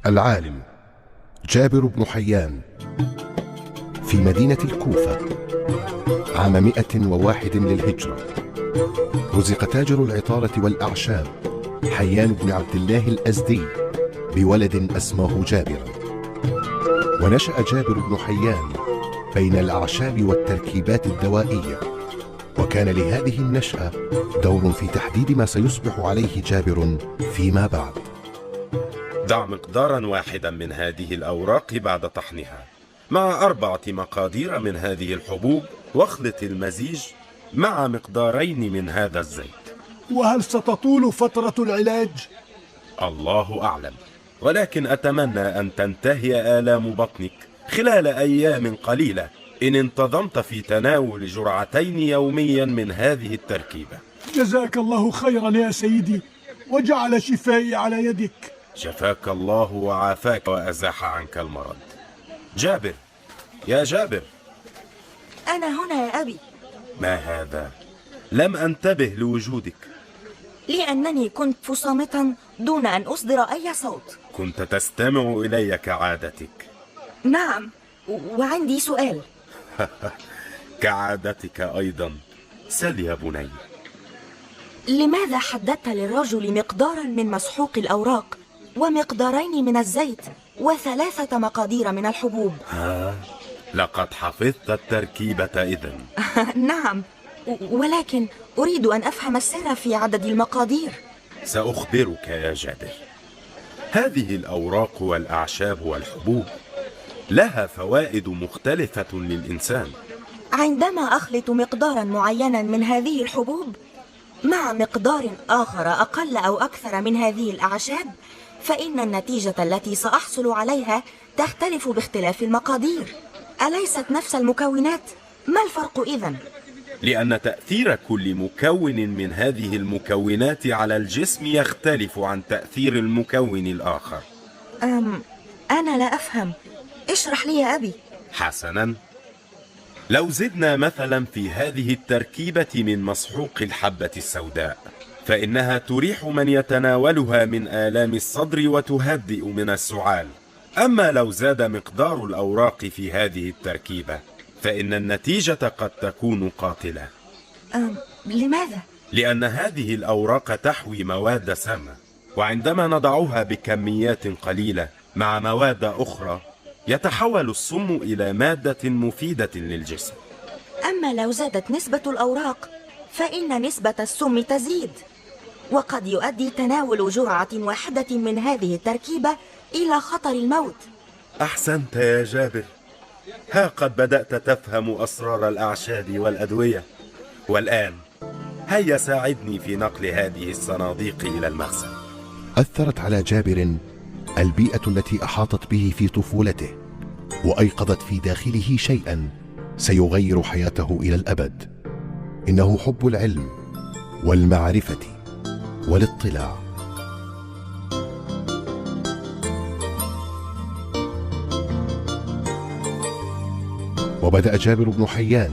العالم جابر بن حيان في مدينة الكوفة عام 101 للهجرة. رزق تاجر العطارة والأعشاب حيان بن عبد الله الأزدي بولد أسماه جابر. ونشأ جابر بن حيان بين الأعشاب والتركيبات الدوائية، وكان لهذه النشأة دور في تحديد ما سيصبح عليه جابر فيما بعد. ضع مقدارا واحدا من هذه الأوراق بعد طحنها مع 4 مقادير من هذه الحبوب، واخلط المزيج مع مقدارين من هذا الزيت. وهل ستطول فترة العلاج؟ الله أعلم، ولكن أتمنى أن تنتهي آلام بطنك خلال أيام قليلة إن انتظمت في تناول جرعتين يوميا من هذه التركيبة. جزاك الله خيرا يا سيدي، وجعل شفائي على يدك. شفاك الله وعافاك وأزاح عنك المرض. جابر، يا جابر. أنا هنا يا أبي. ما هذا؟ لم أنتبه لوجودك. لأنني كنت صامتا دون أن أصدر أي صوت. كنت تستمع إلي كعادتك. نعم، وعندي سؤال. كعادتك أيضا. سل يا بني. لماذا حددت للرجل مقدارا من مسحوق الأوراق ومقدارين من الزيت و3 مقادير من الحبوب؟ لقد حفظت التركيبة إذن. نعم، ولكن أريد أن أفهم السر في عدد المقادير. سأخبرك يا جابر. هذه الأوراق والأعشاب والحبوب لها فوائد مختلفة للإنسان. عندما أخلط مقدارا معينا من هذه الحبوب مع مقدار آخر أقل أو أكثر من هذه الأعشاب، فإن النتيجة التي سأحصل عليها تختلف باختلاف المقادير. أليست نفس المكونات؟ ما الفرق إذن؟ لأن تأثير كل مكون من هذه المكونات على الجسم يختلف عن تأثير المكون الآخر. أنا لا أفهم، اشرح لي يا أبي. حسنا، لو زدنا مثلا في هذه التركيبة من مسحوق الحبة السوداء، فإنها تريح من يتناولها من آلام الصدر وتهدئ من السعال. أما لو زاد مقدار الأوراق في هذه التركيبة فإن النتيجة قد تكون قاتلة. لماذا؟ لأن هذه الأوراق تحوي مواد سامة، وعندما نضعها بكميات قليلة مع مواد أخرى يتحول السم إلى مادة مفيدة للجسم. أما لو زادت نسبة الأوراق فإن نسبة السم تزيد، وقد يؤدي تناول جرعة واحدة من هذه التركيبة إلى خطر الموت. أحسنت يا جابر، ها قد بدأت تفهم أسرار الأعشاب والأدوية. والآن هيا ساعدني في نقل هذه الصناديق إلى المخزن. أثرت على جابر البيئة التي أحاطت به في طفولته، وأيقظت في داخله شيئا سيغير حياته إلى الأبد. إنه حب العلم والمعرفة والاطلاع. وبدأ جابر بن حيان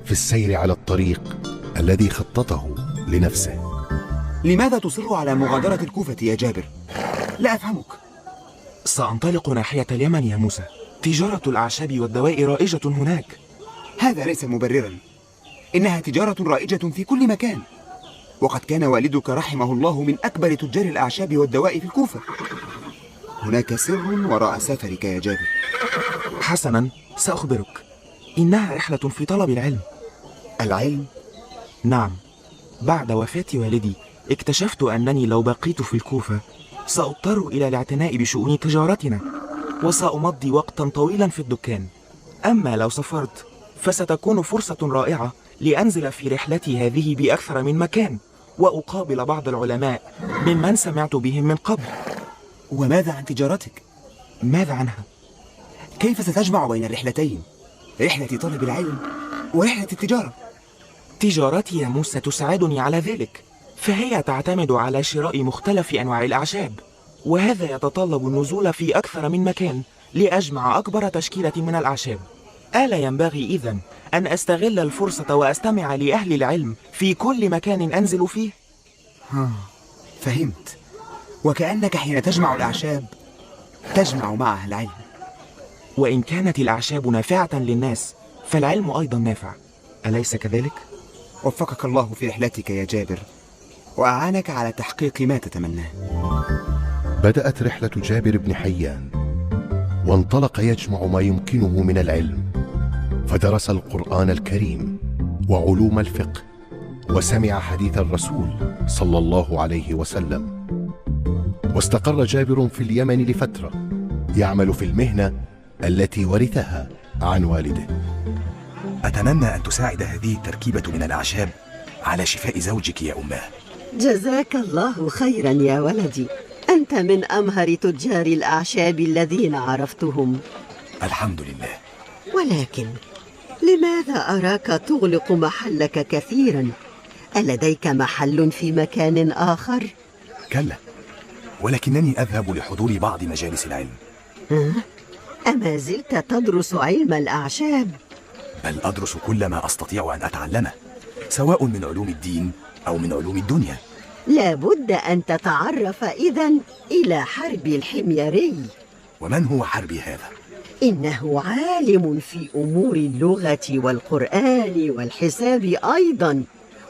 في السير على الطريق الذي خططه لنفسه. لماذا تصر على مغادرة الكوفة يا جابر؟ لا أفهمك. سأنطلق ناحية اليمن يا موسى. تجارة الأعشاب والدواء رائجة هناك. هذا ليس مبررا، إنها تجارة رائجة في كل مكان، وقد كان والدك رحمه الله من أكبر تجار الأعشاب والدواء في الكوفة. هناك سر وراء سفرك يا جابر. حسنا، سأخبرك. إنها رحلة في طلب العلم. العلم؟ نعم، بعد وفاة والدي اكتشفت أنني لو بقيت في الكوفة سأضطر إلى الاعتناء بشؤون تجارتنا، وسأمضي وقتا طويلا في الدكان. أما لو سافرت فستكون فرصة رائعة لأنزل في رحلتي هذه بأكثر من مكان، وأقابل بعض العلماء ممن سمعت بهم من قبل. وماذا عن تجارتك؟ ماذا عنها؟ كيف ستجمع بين الرحلتين، رحلة طلب العلم ورحلة التجارة؟ تجارتي يا موسى تساعدني على ذلك، فهي تعتمد على شراء مختلف أنواع الأعشاب، وهذا يتطلب النزول في أكثر من مكان لأجمع أكبر تشكيلة من الأعشاب. ألا ينبغي إذن أن أستغل الفرصة وأستمع لأهل العلم في كل مكان أنزل فيه؟ فهمت. وكأنك حين تجمع الأعشاب تجمع معها العلم. وإن كانت الأعشاب نافعة للناس فالعلم أيضا نافع، أليس كذلك؟ وفقك الله في رحلتك يا جابر، وأعانك على تحقيق ما تتمناه. بدأت رحلة جابر بن حيان، وانطلق يجمع ما يمكنه من العلم، فدرس القرآن الكريم وعلوم الفقه، وسمع حديث الرسول صلى الله عليه وسلم. واستقر جابر في اليمن لفترة يعمل في المهنة التي ورثها عن والده. أتمنى أن تساعد هذه التركيبة من الأعشاب على شفاء زوجك يا أماه. جزاك الله خيرا يا ولدي، أنت من أمهر تجار الأعشاب الذين عرفتهم. الحمد لله. ولكن لماذا أراك تغلق محلك كثيرا؟ ألديك محل في مكان آخر؟ كلا، ولكنني أذهب لحضور بعض مجالس العلم. أما زلت تدرس علم الأعشاب؟ بل أدرس كل ما أستطيع أن أتعلمه، سواء من علوم الدين أو من علوم الدنيا. لابد أن تتعرف إذن إلى حربي الحميري. ومن هو حربي هذا؟ إنه عالم في أمور اللغة والقرآن والحساب أيضا،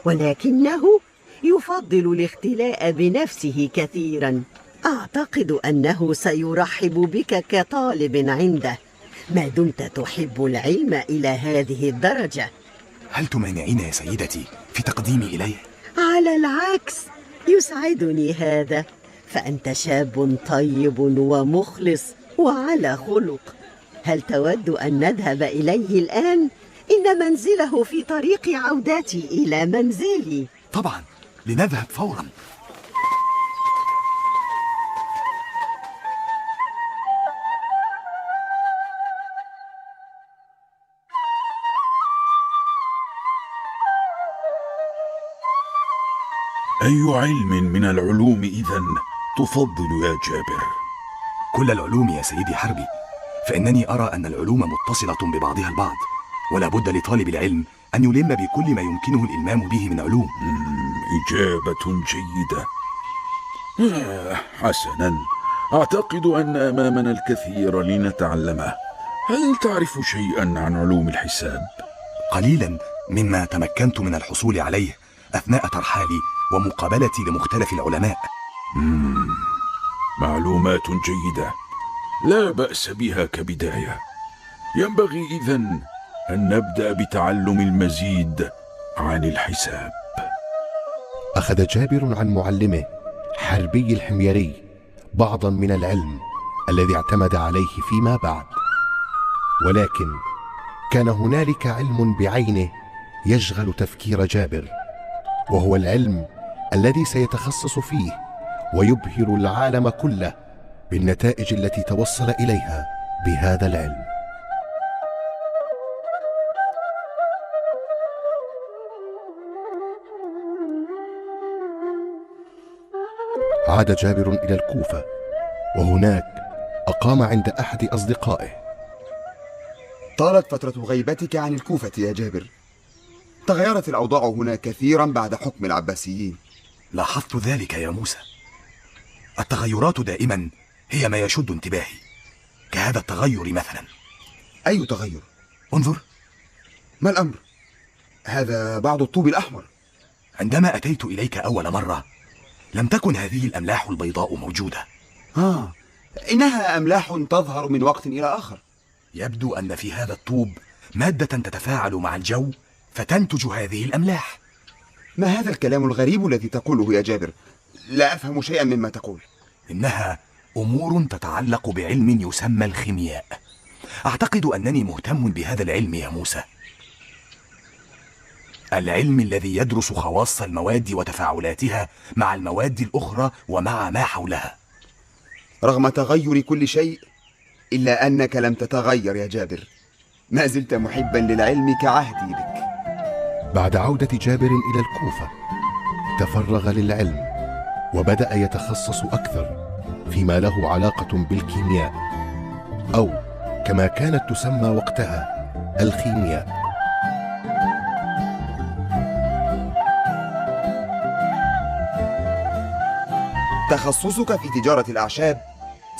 ولكنه يفضل الاختلاء بنفسه كثيرا. أعتقد أنه سيرحب بك كطالب عنده ما دمت تحب العلم إلى هذه الدرجة. هل تمانعين يا سيدتي في تقديمي إليه؟ على العكس، يسعدني هذا، فأنت شاب طيب ومخلص وعلى خلق. هل تود أن نذهب إليه الآن؟ إن منزله في طريق عودتي إلى منزلي. طبعا، لنذهب فورا. أي علم من العلوم إذن تفضل يا جابر؟ كل العلوم يا سيدي حربي، فإنني أرى أن العلوم متصلة ببعضها البعض، ولا بد لطالب العلم أن يلم بكل ما يمكنه الإلمام به من علوم. إجابة جيدة. حسنا، أعتقد أن أمامنا الكثير لنتعلمه. هل تعرف شيئا عن علوم الحساب؟ قليلا مما تمكنت من الحصول عليه أثناء ترحالي ومقابلتي لمختلف العلماء. معلومات جيدة، لا بأس بها كبداية. ينبغي إذن أن نبدأ بتعلم المزيد عن الحساب. أخذ جابر عن معلمه حربي الحميري بعضا من العلم الذي اعتمد عليه فيما بعد، ولكن كان هنالك علم بعينه يشغل تفكير جابر، وهو العلم الذي سيتخصص فيه ويبهر العالم كله بالنتائج التي توصل إليها بهذا العلم. عاد جابر إلى الكوفة، وهناك أقام عند أحد أصدقائه. طالت فترة غيبتك عن الكوفة يا جابر. تغيرت الأوضاع هنا كثيرا بعد حكم العباسيين. لاحظت ذلك يا موسى. التغيرات دائما هي ما يشد انتباهي، كهذا التغير مثلا. أي تغير؟ انظر. ما الأمر؟ هذا بعض الطوب الأحمر. عندما أتيت إليك أول مرة لم تكن هذه الأملاح البيضاء موجودة. إنها أملاح تظهر من وقت إلى آخر. يبدو أن في هذا الطوب مادة تتفاعل مع الجو فتنتج هذه الأملاح. ما هذا الكلام الغريب الذي تقوله يا جابر؟ لا أفهم شيئا مما تقول. إنها أمور تتعلق بعلم يسمى الخيمياء. أعتقد أنني مهتم بهذا العلم يا موسى، العلم الذي يدرس خواص المواد وتفاعلاتها مع المواد الأخرى ومع ما حولها. رغم تغير كل شيء إلا أنك لم تتغير يا جابر، ما زلت محبا للعلم كعهدي بك. بعد عودة جابر إلى الكوفة تفرغ للعلم، وبدأ يتخصص أكثر فيما له علاقة بالكيمياء، أو كما كانت تسمى وقتها الخيمياء. تخصصك في تجارة الأعشاب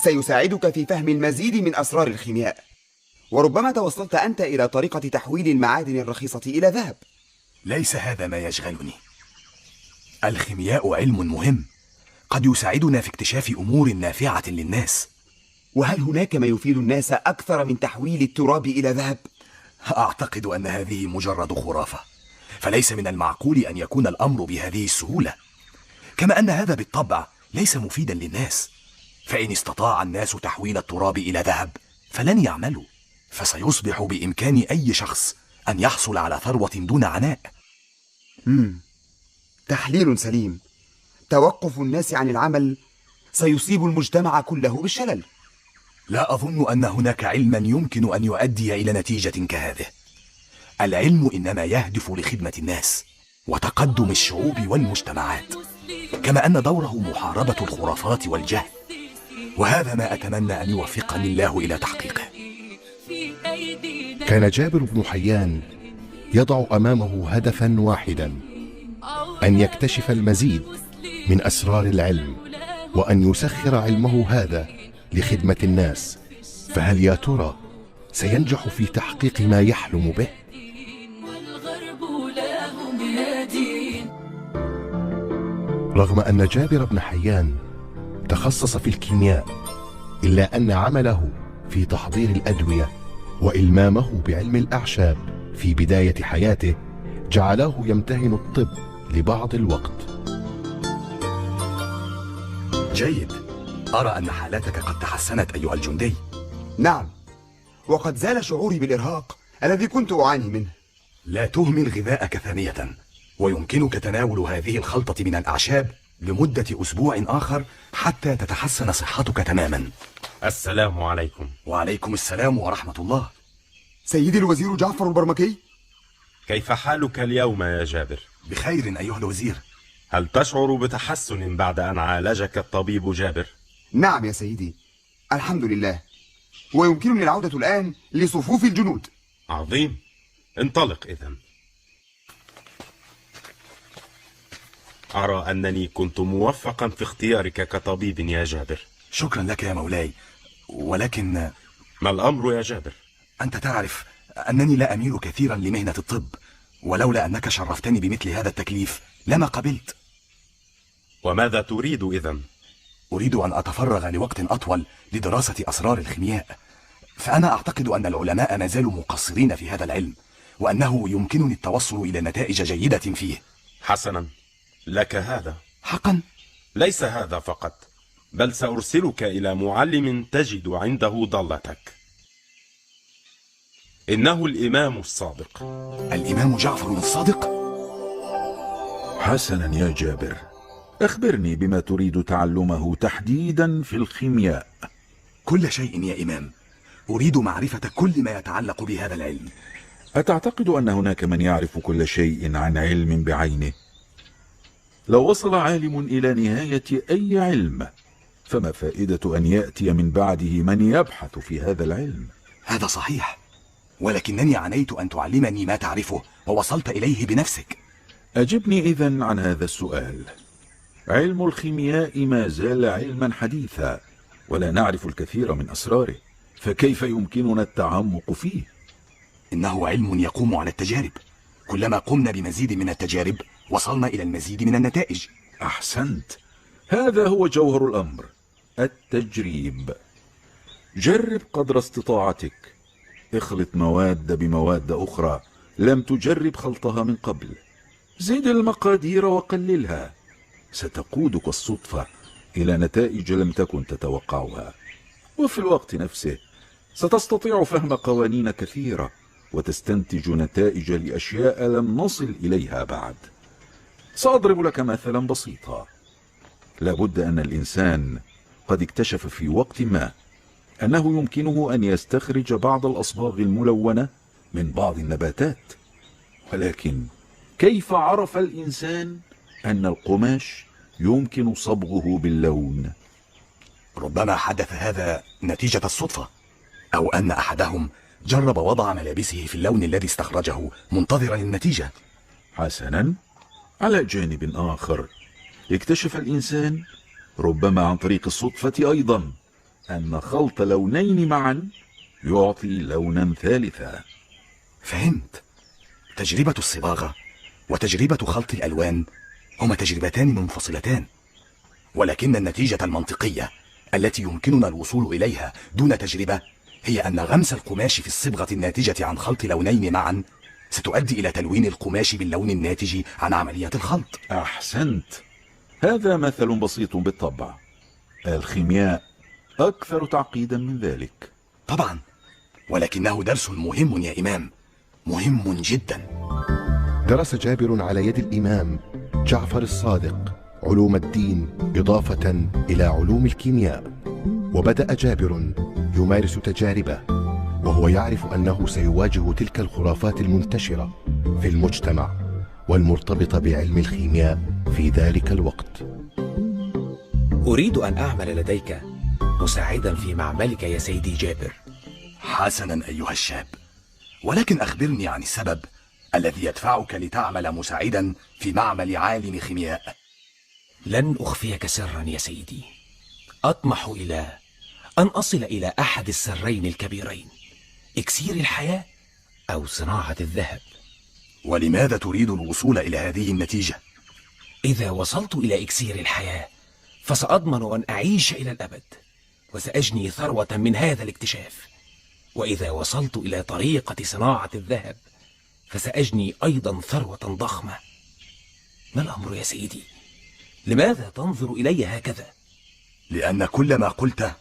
سيساعدك في فهم المزيد من أسرار الخيمياء، وربما توصلت أنت إلى طريقة تحويل المعادن الرخيصة إلى ذهب. ليس هذا ما يشغلني. الخيمياء علم مهم قد يساعدنا في اكتشاف أمور نافعة للناس. وهل هناك ما يفيد الناس أكثر من تحويل التراب إلى ذهب؟ أعتقد أن هذه مجرد خرافة، فليس من المعقول أن يكون الأمر بهذه السهولة. كما أن هذا بالطبع ليس مفيدا للناس، فإن استطاع الناس تحويل التراب إلى ذهب فلن يعملوا، فسيصبح بإمكان أي شخص أن يحصل على ثروة دون عناء. تحليل سليم. توقف الناس عن العمل سيصيب المجتمع كله بالشلل. لا أظن أن هناك علما يمكن أن يؤدي إلى نتيجة كهذه. العلم إنما يهدف لخدمة الناس وتقدم الشعوب والمجتمعات، كما أن دوره محاربة الخرافات والجهل، وهذا ما أتمنى أن يوفقني الله إلى تحقيقه. كان جابر بن حيان يضع أمامه هدفا واحدا: أن يكتشف المزيد من أسرار العلم، وأن يسخر علمه هذا لخدمة الناس. فهل يا ترى سينجح في تحقيق ما يحلم به؟ رغم أن جابر بن حيان تخصص في الكيمياء، إلا أن عمله في تحضير الأدوية وإلمامه بعلم الأعشاب في بداية حياته جعله يمتهن الطب لبعض الوقت. جيد. أرى أن حالتك قد تحسنت أيها الجندي. نعم، وقد زال شعوري بالإرهاق الذي كنت أعاني منه. لا تهمل غذاءك ثانية، ويمكنك تناول هذه الخلطة من الأعشاب لمدة أسبوع آخر حتى تتحسن صحتك تماما. السلام عليكم. وعليكم السلام ورحمة الله. سيدي الوزير جعفر البرمكي، كيف حالك اليوم يا جابر؟ بخير أيها الوزير. هل تشعر بتحسن بعد أن عالجك الطبيب جابر؟ نعم يا سيدي، الحمد لله، ويمكنني العودة الآن لصفوف الجنود. عظيم، انطلق إذن. أرى أنني كنت موفقا في اختيارك كطبيب يا جابر. شكرا لك يا مولاي، ولكن... ما الأمر يا جابر؟ أنت تعرف أنني لا أميل كثيرا لمهنة الطب، ولولا أنك شرفتني بمثل هذا التكليف لما قبلت. وماذا تريد إذن؟ أريد أن أتفرغ لوقت أطول لدراسة أسرار الخيمياء، فأنا أعتقد أن العلماء ما زالوا مقصرين في هذا العلم، وأنه يمكنني التوصل إلى نتائج جيدة فيه. حسنا، لك هذا. حقا؟ ليس هذا فقط، بل سأرسلك إلى معلم تجد عنده ضالتك. إنه الإمام الصادق. الإمام جعفر الصادق؟ حسنا يا جابر، أخبرني بما تريد تعلمه تحديدا في الخيمياء. كل شيء يا إمام، أريد معرفة كل ما يتعلق بهذا العلم. أتعتقد أن هناك من يعرف كل شيء عن علم بعينه؟ لو وصل عالم إلى نهاية أي علم، فما فائدة أن يأتي من بعده من يبحث في هذا العلم؟ هذا صحيح، ولكنني عنيت أن تعلمني ما تعرفه ووصلت إليه بنفسك. أجبني إذن عن هذا السؤال. علم الخيمياء ما زال علما حديثا، ولا نعرف الكثير من أسراره، فكيف يمكننا التعمق فيه؟ إنه علم يقوم على التجارب، كلما قمنا بمزيد من التجارب وصلنا إلى المزيد من النتائج. أحسنت، هذا هو جوهر الأمر، التجريب. جرب قدر استطاعتك، اخلط مواد بمواد أخرى لم تجرب خلطها من قبل، زد المقادير وقللها، ستقودك الصدفة إلى نتائج لم تكن تتوقعها، وفي الوقت نفسه ستستطيع فهم قوانين كثيرة وتستنتج نتائج لأشياء لم نصل إليها بعد. سأضرب لك مثلا بسيطا. لابد أن الإنسان قد اكتشف في وقت ما أنه يمكنه أن يستخرج بعض الأصباغ الملونة من بعض النباتات، ولكن كيف عرف الإنسان أن القماش يمكن صبغه باللون؟ ربما حدث هذا نتيجة الصدفة، أو أن أحدهم جرب وضع ملابسه في اللون الذي استخرجه منتظرا النتيجة. حسنا، على جانب آخر اكتشف الإنسان ربما عن طريق الصدفة أيضا أن خلط لونين معا يعطي لونا ثالثا. فهمت. تجربة الصباغة وتجربة خلط الألوان هما تجربتان منفصلتان، ولكن النتيجة المنطقية التي يمكننا الوصول إليها دون تجربة هي أن غمس القماش في الصبغة الناتجة عن خلط لونين معا ستؤدي إلى تلوين القماش باللون الناتج عن عملية الخلط. أحسنت. هذا مثل بسيط بالطبع. الخيمياء أكثر تعقيدا من ذلك. طبعا، ولكنه درس مهم يا إمام، مهم جدا. درس جابر على يد الإمام جعفر الصادق علوم الدين إضافة إلى علوم الكيمياء، وبدأ جابر يمارس تجاربه وهو يعرف أنه سيواجه تلك الخرافات المنتشرة في المجتمع والمرتبطة بعلم الخيمياء في ذلك الوقت. أريد أن أعمل لديك مساعدا في معملك يا سيدي جابر. حسنا أيها الشاب، ولكن أخبرني عن السبب الذي يدفعك لتعمل مساعدا في معمل عالم خيمياء. لن أخفيك سرا يا سيدي، أطمح إلى أن أصل إلى أحد السرين الكبيرين، إكسير الحياة أو صناعة الذهب. ولماذا تريد الوصول إلى هذه النتيجة؟ إذا وصلت إلى إكسير الحياة فسأضمن أن أعيش إلى الأبد، وسأجني ثروة من هذا الاكتشاف. وإذا وصلت إلى طريقة صناعة الذهب فسأجني أيضا ثروة ضخمة. ما الأمر يا سيدي؟ لماذا تنظر إلي هكذا؟ لأن كل ما قلته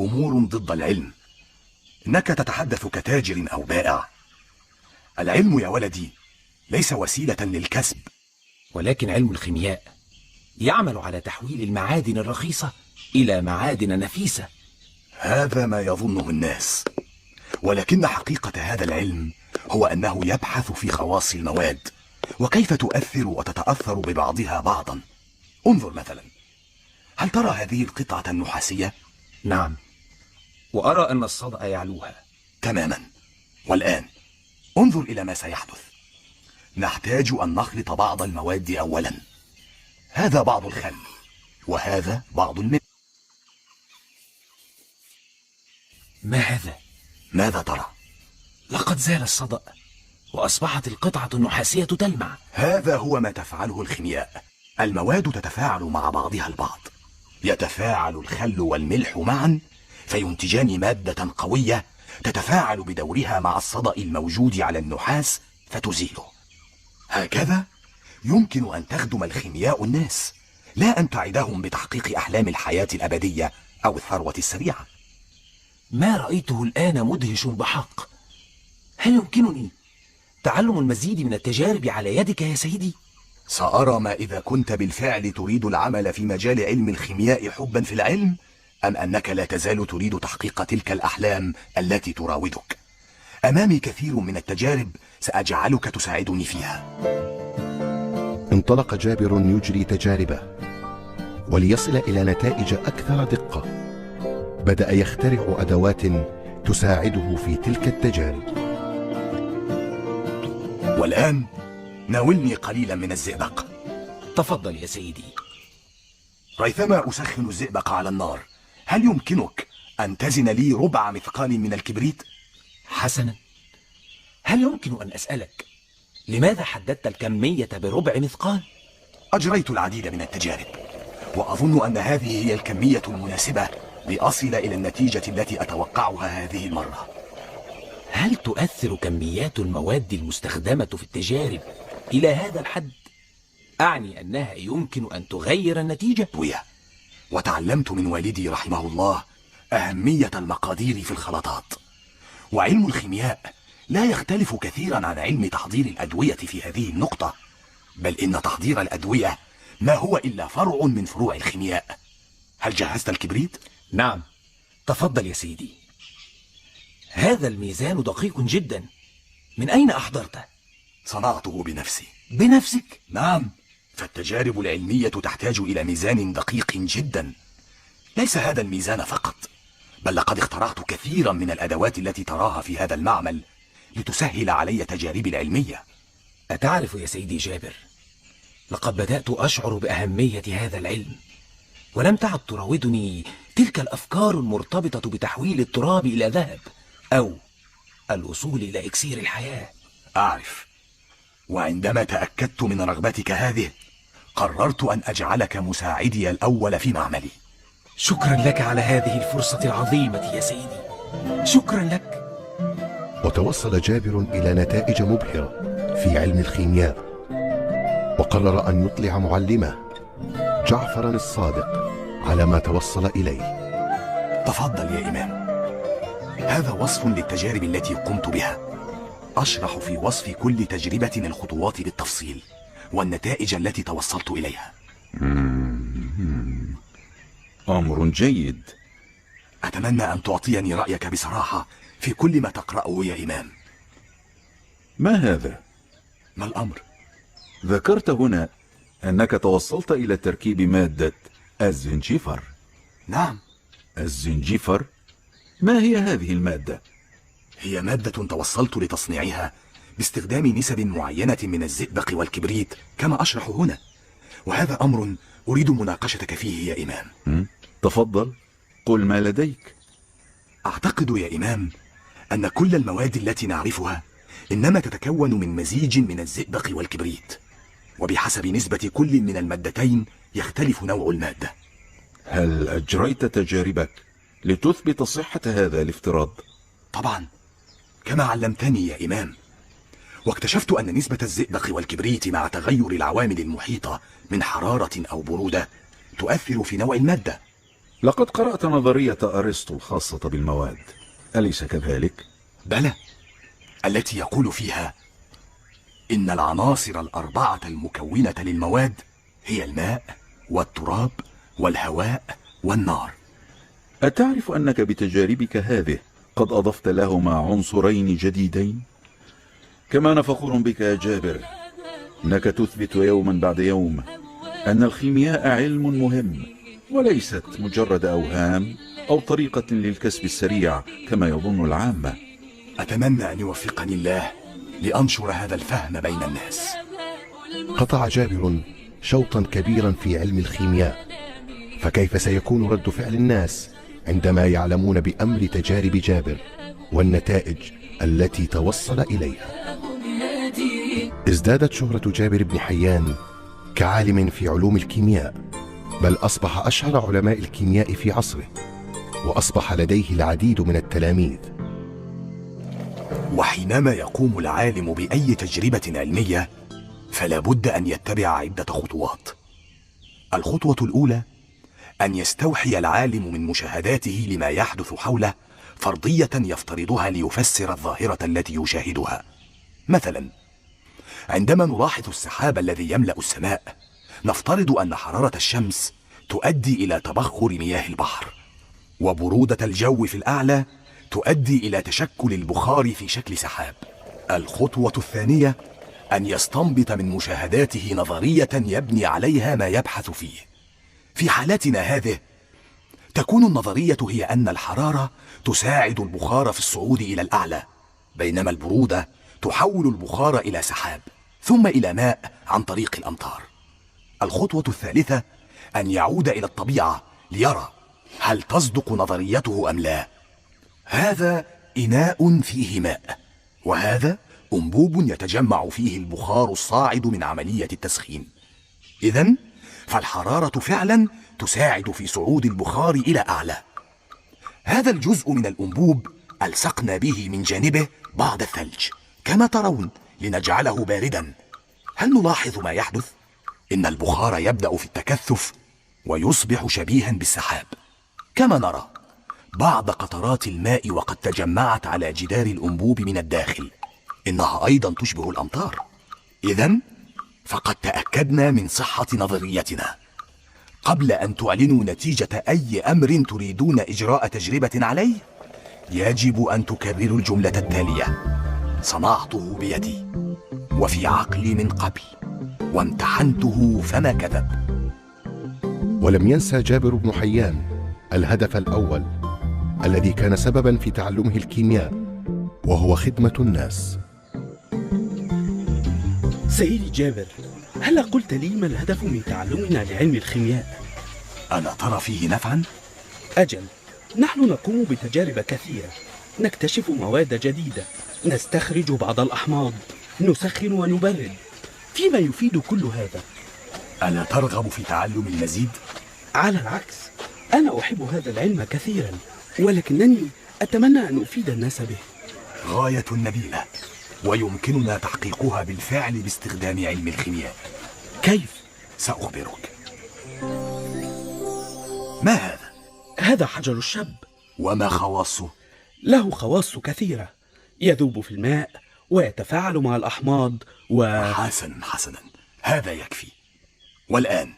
أمور ضد العلم. إنك تتحدث كتاجر أو بائع. العلم يا ولدي ليس وسيلة للكسب. ولكن علم الخيمياء يعمل على تحويل المعادن الرخيصة إلى معادن نفيسة. هذا ما يظنه الناس، ولكن حقيقة هذا العلم هو أنه يبحث في خواص المواد وكيف تؤثر وتتأثر ببعضها بعضا. انظر مثلا، هل ترى هذه القطعة النحاسية؟ نعم، وأرى أن الصدأ يعلوها. تماما. والآن انظر إلى ما سيحدث. نحتاج أن نخلط بعض المواد أولا. هذا بعض الخل وهذا بعض الماء. ما هذا؟ ماذا ترى؟ لقد زال الصدأ وأصبحت القطعة النحاسية تلمع. هذا هو ما تفعله الخيمياء. المواد تتفاعل مع بعضها البعض، يتفاعل الخل والملح معا فينتجان مادة قوية تتفاعل بدورها مع الصدأ الموجود على النحاس فتزيله. هكذا يمكن أن تخدم الخيمياء الناس، لا أن تعدهم بتحقيق أحلام الحياة الأبدية أو الثروة السريعة. ما رأيته الآن مدهش بحق. هل يمكنني تعلم المزيد من التجارب على يدك يا سيدي؟ سأرى ما إذا كنت بالفعل تريد العمل في مجال علم الخيمياء حبا في العلم، أم أنك لا تزال تريد تحقيق تلك الأحلام التي تراودك. أمامي كثير من التجارب سأجعلك تساعدني فيها. انطلق جابر يجري تجاربه، وليصل إلى نتائج أكثر دقة بدأ يخترع أدوات تساعده في تلك التجارب. والآن ناولني قليلا من الزئبق. تفضل يا سيدي. ريثما أسخن الزئبق على النار، هل يمكنك أن تزن لي ربع مثقال من الكبريت؟ حسنا، هل يمكن أن أسألك لماذا حددت الكمية بربع مثقال؟ أجريت العديد من التجارب وأظن أن هذه هي الكمية المناسبة لأصل إلى النتيجة التي أتوقعها هذه المرة. هل تؤثر كميات المواد المستخدمة في التجارب إلى هذا الحد؟ أعني أنها يمكن أن تغير النتيجة؟ وتعلمت من والدي رحمه الله أهمية المقادير في الخلطات. وعلم الخيمياء لا يختلف كثيرا عن علم تحضير الأدوية في هذه النقطة، بل إن تحضير الأدوية ما هو إلا فرع من فروع الخيمياء. هل جهزت الكبريت؟ نعم، تفضل يا سيدي. هذا الميزان دقيق جدا، من أين أحضرته؟ صنعته بنفسي. بنفسك؟ نعم، فالتجارب العلمية تحتاج إلى ميزان دقيق جدا. ليس هذا الميزان فقط، بل لقد اخترعت كثيرا من الأدوات التي تراها في هذا المعمل لتسهل علي تجاربي العلمية. أتعرف يا سيدي جابر، لقد بدأت أشعر بأهمية هذا العلم، ولم تعد تراودني تلك الأفكار المرتبطة بتحويل التراب إلى ذهب أو الوصول إلى إكسير الحياة. أعرف، وعندما تأكدت من رغبتك هذه قررت أن أجعلك مساعدي الأول في معملي. شكرا لك على هذه الفرصة العظيمة يا سيدي، شكرا لك. وتوصل جابر إلى نتائج مبهرة في علم الكيمياء، وقرر أن يطلع معلمه جعفرا الصادق على ما توصل إليه. تفضل يا إمام، هذا وصف للتجارب التي قمت بها. أشرح في وصف كل تجربة الخطوات بالتفصيل والنتائج التي توصلت إليها. أمر جيد. أتمنى أن تعطيني رأيك بصراحة في كل ما تقرأه يا إمام. ما هذا؟ ما الأمر؟ ذكرت هنا أنك توصلت إلى تركيب مادة الزنجفر. نعم. الزنجفر؟ ما هي هذه المادة؟ هي مادة توصلت لتصنيعها باستخدام نسب معينة من الزئبق والكبريت كما أشرح هنا، وهذا أمر أريد مناقشتك فيه يا إمام. تفضل، قل ما لديك. أعتقد يا إمام أن كل المواد التي نعرفها إنما تتكون من مزيج من الزئبق والكبريت، وبحسب نسبة كل من المادتين يختلف نوع المادة. هل أجريت تجاربك لتثبت صحة هذا الافتراض؟ طبعا، كما علمتني يا إمام، واكتشفت أن نسبة الزئبق والكبريت مع تغير العوامل المحيطة من حرارة أو برودة تؤثر في نوع المادة. لقد قرأت نظرية أرسطو الخاصة بالمواد، أليس كذلك؟ بلى، التي يقول فيها إن العناصر الأربعة المكونة للمواد هي الماء والتراب والهواء والنار. أتعرف أنك بتجاربك هذه قد أضفت لهما عنصرين جديدين؟ كما أنا فخور بك يا جابر، إنك تثبت يوما بعد يوم أن الكيمياء علم مهم وليست مجرد أوهام أو طريقة للكسب السريع كما يظن العامة. أتمنى أن يوفقني الله لأنشر هذا الفهم بين الناس. قطع جابر شوطا كبيرا في علم الكيمياء، فكيف سيكون رد فعل الناس عندما يعلمون بأمر تجارب جابر والنتائج التي توصل إليها؟ ازدادت شهرة جابر بن حيان كعالم في علوم الكيمياء، بل أصبح أشهر علماء الكيمياء في عصره، وأصبح لديه العديد من التلاميذ. وحينما يقوم العالم بأي تجربة علمية فلا بد أن يتبع عدة خطوات. الخطوة الأولى أن يستوحي العالم من مشاهداته لما يحدث حوله فرضية يفترضها ليفسر الظاهرة التي يشاهدها. مثلا، عندما نلاحظ السحاب الذي يملأ السماء نفترض أن حرارة الشمس تؤدي إلى تبخر مياه البحر، وبرودة الجو في الأعلى تؤدي إلى تشكل البخار في شكل سحاب. الخطوة الثانية أن يستنبط من مشاهداته نظرية يبني عليها ما يبحث فيه. في حالتنا هذه تكون النظرية هي أن الحرارة تساعد البخار في الصعود إلى الأعلى، بينما البرودة تحول البخار إلى سحاب ثم إلى ماء عن طريق الأمطار. الخطوة الثالثة أن يعود إلى الطبيعة ليرى هل تصدق نظريته أم لا. هذا إناء فيه ماء، وهذا أنبوب يتجمع فيه البخار الصاعد من عملية التسخين. إذن فالحرارة فعلا تساعد في صعود البخار إلى أعلى. هذا الجزء من الأنبوب ألصقنا به من جانبه بعض الثلج كما ترون لنجعله باردا. هل نلاحظ ما يحدث؟ إن البخار يبدأ في التكثف ويصبح شبيها بالسحاب. كما نرى بعض قطرات الماء وقد تجمعت على جدار الأنبوب من الداخل، إنها أيضا تشبه الأمطار. إذن فقد تأكدنا من صحة نظريتنا. قبل أن تعلنوا نتيجة أي أمر تريدون إجراء تجربة عليه يجب أن تكرروا الجملة التالية: صنعته بيدي وفي عقلي من قبل وامتحنته فما كذب. ولم ينسى جابر بن حيان الهدف الأول الذي كان سببا في تعلمه الكيمياء، وهو خدمة الناس. سيدي جابر، هل قلت لي ما الهدف من تعلمنا لعلم الكيمياء؟ ألا ترى فيه نفعا؟ أجل، نحن نقوم بتجارب كثيرة، نكتشف مواد جديدة، نستخرج بعض الأحماض، نسخن ونبرد. فيما يفيد كل هذا؟ ألا ترغب في تعلم المزيد؟ على العكس، أنا أحب هذا العلم كثيرا، ولكنني أتمنى أن أفيد الناس به. غاية نبيلة، ويمكننا تحقيقها بالفعل باستخدام علم الخيمياء. كيف؟ سأخبرك. ما هذا؟ هذا حجر الشب. وما خواصه؟ له خواص كثيرة، يذوب في الماء ويتفاعل مع الأحماض حسنا، هذا يكفي. والآن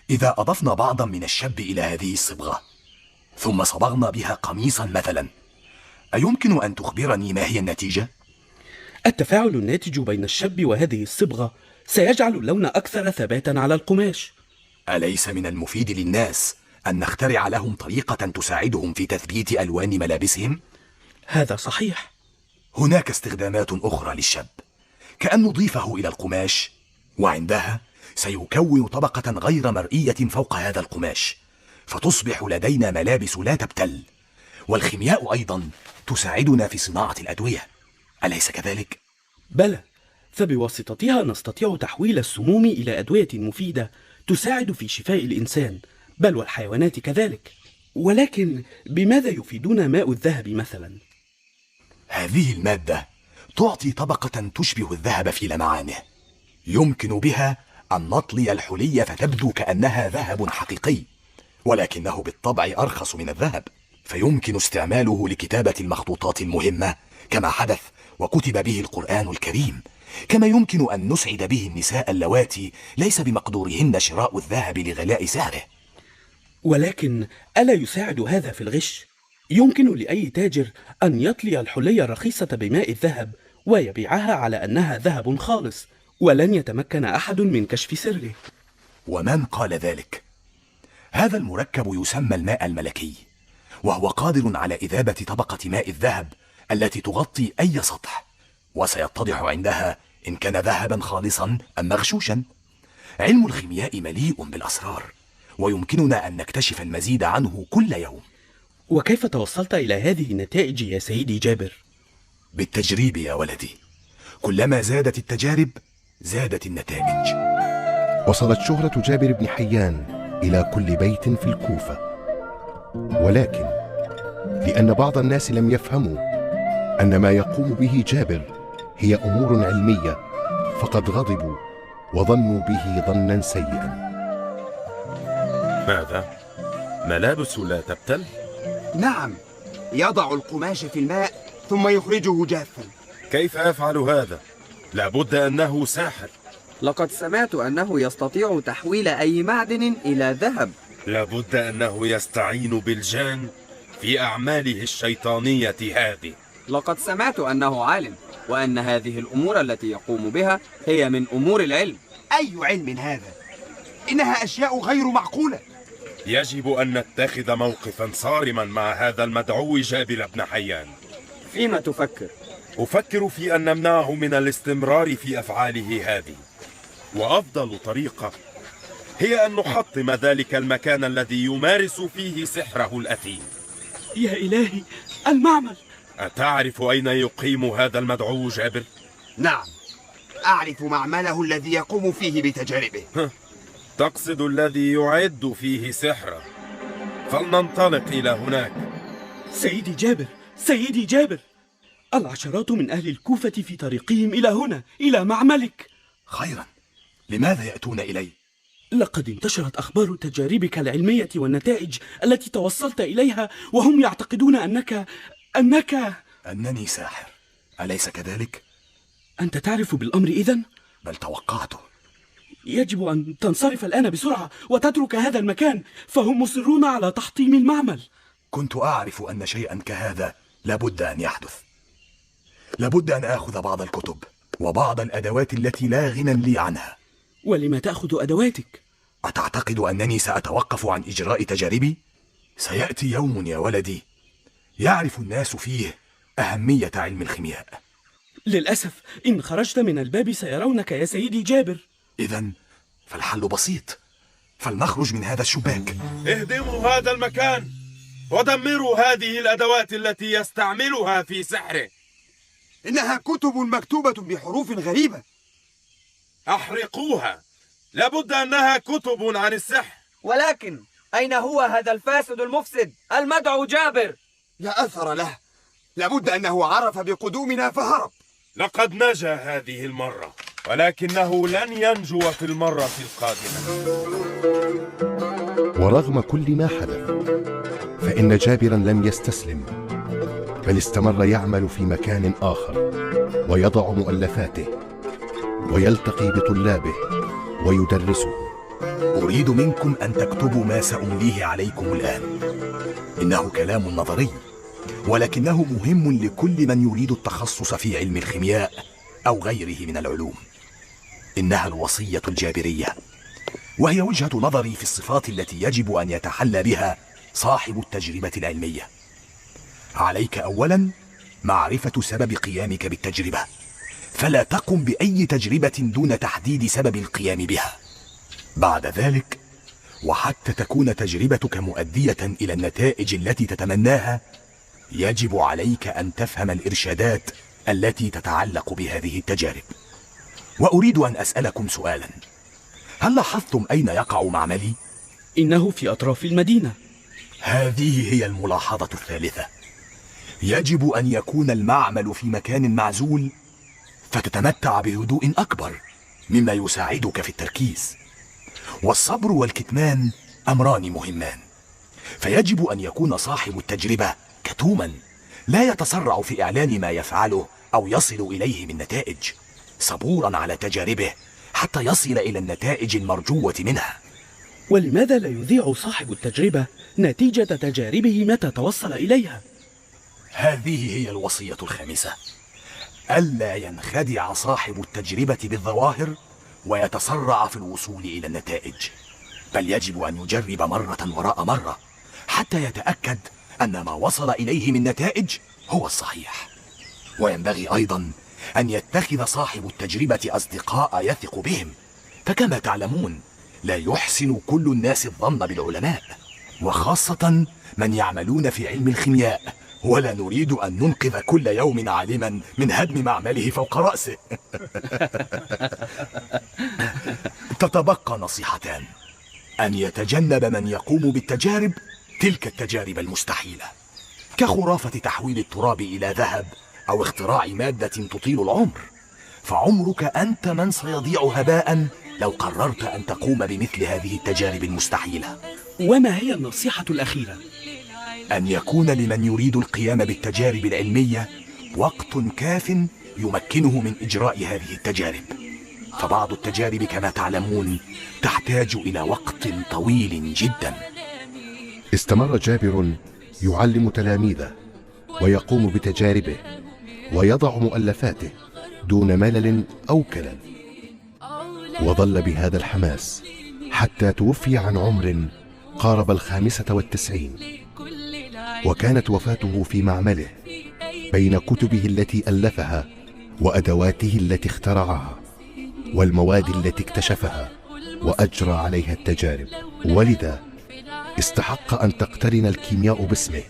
إذا أضفنا بعضا من الشب إلى هذه الصبغة ثم صبغنا بها قميصا مثلا، أيمكن أن تخبرني ما هي النتيجة؟ التفاعل الناتج بين الشب وهذه الصبغة سيجعل اللون أكثر ثباتا على القماش. أليس من المفيد للناس أن نخترع لهم طريقة تساعدهم في تثبيت ألوان ملابسهم؟ هذا صحيح. هناك استخدامات أخرى للشب، كأن نضيفه إلى القماش، وعندها سيكون طبقة غير مرئية فوق هذا القماش، فتصبح لدينا ملابس لا تبتل. والخيمياء أيضا تساعدنا في صناعة الأدوية، أليس كذلك؟ بلى، فبواسطتها نستطيع تحويل السموم إلى أدوية مفيدة تساعد في شفاء الإنسان، بل والحيوانات كذلك. ولكن بماذا يفيدنا ماء الذهب مثلا؟ هذه المادة تعطي طبقة تشبه الذهب في لمعانه، يمكن بها أن نطلي الحلي فتبدو كأنها ذهب حقيقي، ولكنه بالطبع أرخص من الذهب، فيمكن استعماله لكتابة المخطوطات المهمة كما حدث وكتب به القرآن الكريم، كما يمكن أن نسعد به النساء اللواتي ليس بمقدورهن شراء الذهب لغلاء سعره. ولكن ألا يساعد هذا في الغش؟ يمكن لأي تاجر أن يطلي الحلي الرخيصة بماء الذهب ويبيعها على أنها ذهب خالص، ولن يتمكن أحد من كشف سره. ومن قال ذلك؟ هذا المركب يسمى الماء الملكي، وهو قادر على إذابة طبقة ماء الذهب التي تغطي أي سطح، وسيتضح عندها إن كان ذهبا خالصا أم مغشوشا. علم الخيمياء مليء بالأسرار، ويمكننا أن نكتشف المزيد عنه كل يوم. وكيف توصلت إلى هذه النتائج يا سيدي جابر؟ بالتجريب يا ولدي، كلما زادت التجارب زادت النتائج. وصلت شهرة جابر بن حيان إلى كل بيت في الكوفة، ولكن لأن بعض الناس لم يفهموا أن ما يقوم به جابر هي أمور علمية، فقد غضبوا وظنوا به ظنا سيئا. ماذا؟ ملابس لا تبتل؟ نعم، يضع القماش في الماء ثم يخرجه جافا. كيف يفعل هذا؟ لابد أنه ساحر. لقد سمعت أنه يستطيع تحويل أي معدن إلى ذهب. لابد أنه يستعين بالجان في أعماله الشيطانية هذه. لقد سمعت أنه عالم، وأن هذه الأمور التي يقوم بها هي من أمور العلم. أي علم هذا؟ إنها أشياء غير معقولة. يجب أن نتخذ موقفا صارما مع هذا المدعو جابر بن حيان. فيما تفكر؟ أفكر في أن نمنعه من الاستمرار في أفعاله هذه، وأفضل طريقة هي أن نحطم ذلك المكان الذي يمارس فيه سحره الأثيم. يا إلهي، المعمل! أتعرف أين يقيم هذا المدعو جابر؟ نعم، أعرف معمله الذي يقوم فيه بتجاربه. تقصد الذي يعد فيه سحره، فلننطلق إلى هناك. سيدي جابر، سيدي جابر، العشرات من أهل الكوفة في طريقهم إلى هنا، إلى معملك. خيرا، لماذا يأتون إلي؟ لقد انتشرت أخبار تجاربك العلمية والنتائج التي توصلت إليها، وهم يعتقدون أنني ساحر، أليس كذلك؟ أنت تعرف بالأمر إذن؟ بل توقعته. يجب أن تنصرف الآن بسرعة وتترك هذا المكان، فهم مصرون على تحطيم المعمل. كنت أعرف أن شيئا كهذا لابد أن يحدث. لابد أن آخذ بعض الكتب وبعض الأدوات التي لا غنى لي عنها. ولم تأخذ أدواتك؟ أتعتقد أنني سأتوقف عن إجراء تجاربي؟ سيأتي يوم يا ولدي يعرف الناس فيه أهمية علم الخيمياء. للأسف إن خرجت من الباب سيرونك يا سيدي جابر. إذن فالحل بسيط، فلنخرج من هذا الشباك. اهدموا هذا المكان، ودمروا هذه الأدوات التي يستعملها في سحره. إنها كتب مكتوبة بحروف غريبة. أحرقوها، لابد أنها كتب عن السحر. ولكن أين هو هذا الفاسد المفسد المدعو جابر؟ لا أثر له، لابد أنه عرف بقدومنا فهرب. لقد نجا هذه المرة، ولكنه لن ينجو في المرة القادمة. ورغم كل ما حدث فإن جابرا لم يستسلم، بل استمر يعمل في مكان آخر ويضع مؤلفاته ويلتقي بطلابه ويدرسه. أريد منكم أن تكتبوا ما سأمليه عليكم الآن. إنه كلام نظري، ولكنه مهم لكل من يريد التخصص في علم الخيمياء أو غيره من العلوم. إنها الوصية الجابرية، وهي وجهة نظري في الصفات التي يجب أن يتحلى بها صاحب التجربة العلمية. عليك أولا معرفة سبب قيامك بالتجربة، فلا تقم بأي تجربة دون تحديد سبب القيام بها. بعد ذلك، وحتى تكون تجربتك مؤدية إلى النتائج التي تتمناها، يجب عليك أن تفهم الإرشادات التي تتعلق بهذه التجارب. وأريد أن أسألكم سؤالا: هل لاحظتم أين يقع معملي؟ إنه في أطراف المدينة. هذه هي الملاحظة الثالثة. يجب أن يكون المعمل في مكان معزول فتتمتع بهدوء أكبر مما يساعدك في التركيز. والصبر والكتمان أمران مهمان، فيجب أن يكون صاحب التجربة كتوما، لا يتسرع في إعلان ما يفعله أو يصل إليه من نتائج، صبورا على تجاربه حتى يصل إلى النتائج المرجوة منها. ولماذا لا يذيع صاحب التجربة نتيجة تجاربه متى توصل إليها؟ هذه هي الوصية الخامسة: ألا ينخدع صاحب التجربة بالظواهر ويتسرع في الوصول إلى النتائج، بل يجب أن يجرب مرة وراء مرة حتى يتأكد أن ما وصل إليه من نتائج هو الصحيح. وينبغي أيضا أن يتخذ صاحب التجربة أصدقاء يثق بهم، فكما تعلمون لا يحسن كل الناس الظن بالعلماء، وخاصة من يعملون في علم الخيمياء، ولا نريد أن ننقذ كل يوم عالما من هدم معمله فوق رأسه. تتبقى نصيحتان: أن يتجنب من يقوم بالتجارب تلك التجارب المستحيلة، كخرافة تحويل التراب إلى ذهب أو اختراع مادة تطيل العمر، فعمرك أنت من سيضيع هباء لو قررت أن تقوم بمثل هذه التجارب المستحيلة. وما هي النصيحة الأخيرة؟ أن يكون لمن يريد القيام بالتجارب العلمية وقت كاف يمكنه من إجراء هذه التجارب، فبعض التجارب كما تعلمون تحتاج إلى وقت طويل جدا. استمر جابر يعلم تلاميذه ويقوم بتجاربه ويضع مؤلفاته دون ملل أو كلل، وظل بهذا الحماس حتى توفي عن عمر قارب 95، وكانت وفاته في معمله بين كتبه التي ألفها وأدواته التي اخترعها والمواد التي اكتشفها وأجرى عليها التجارب. ولذا استحق أن تقترن الكيمياء باسمه،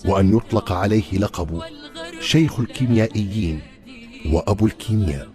وأن يطلق عليه لقب شيخ الكيميائيين وأبو الكيمياء.